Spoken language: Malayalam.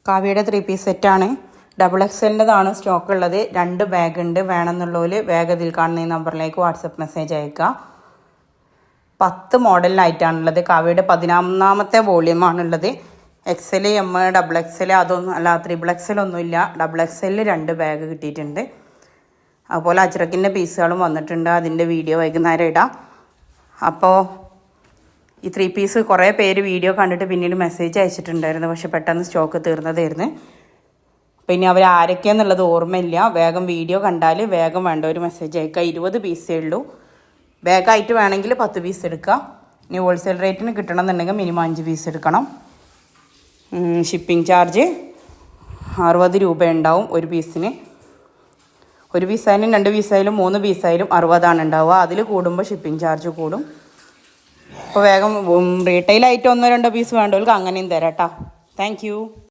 കാവ്യയുടെ 3 പീസ് സെറ്റാണ്. ഡബിൾ എക്സലിൻ്റെതാണ് സ്റ്റോക്ക് ഉള്ളത്. 2 ബാഗ് ഉണ്ട്. വേണമെന്നുള്ളവർ വേഗം ഇതിൽ കാണുന്ന ഈ നമ്പറിലേക്ക് വാട്സപ്പ് മെസ്സേജ് അയക്കുക. 10 മോഡലിനായിട്ടാണുള്ളത്. കാവ്യയുടെ 11ാമത്തെ വോള്യൂമാണുള്ളത്. എക്സൽ, എം, ഡബിൾ എക്സൽ അതൊന്നും അല്ല, ത്രിബിൾ എക്സൽ ഒന്നുമില്ല. ഡബിൾ എക്സലിൽ 2 ബാഗ് കിട്ടിയിട്ടുണ്ട്. അതുപോലെ അജ്രക്കിൻ്റെ പീസുകളും വന്നിട്ടുണ്ട്. അതിൻ്റെ വീഡിയോ വൈകുന്നേരം ഇടാം. അപ്പോൾ ഈ 3 പീസ് കുറേ പേര് വീഡിയോ കണ്ടിട്ട് പിന്നീട് മെസ്സേജ് അയച്ചിട്ടുണ്ടായിരുന്നു. പക്ഷെ പെട്ടെന്ന് സ്റ്റോക്ക് തീർന്നതായിരുന്നു. പിന്നെ അവർ ആരൊക്കെയാണെന്നുള്ളത് ഓർമ്മയില്ല. വേഗം വീഡിയോ കണ്ടാൽ വേഗം വേണ്ട ഒരു മെസ്സേജ് അയക്കുക. 20 പീസേ ഉള്ളൂ. ബാഗായിട്ട് വേണമെങ്കിൽ 10 പീസ് എടുക്കുക. ഇനി ഹോൾസെയിൽ റേറ്റിന് കിട്ടണമെന്നുണ്ടെങ്കിൽ മിനിമം 5 പീസ് എടുക്കണം. ഷിപ്പിംഗ് ചാർജ് 60 രൂപ ഉണ്ടാവും ഒരു പീസിന്. ഒരു പീസായാലും 2 പീസായാലും 3 പീസായാലും 60 ഉണ്ടാവുക. അതിൽ കൂടുമ്പോൾ ഷിപ്പിംഗ് ചാർജ് കൂടും. അപ്പോൾ വേഗം റീറ്റെയിലായിട്ട് 1-2 പീസ് വേണ്ടവർക്ക് അങ്ങനെയും തരാം കേട്ടോ. Thank you.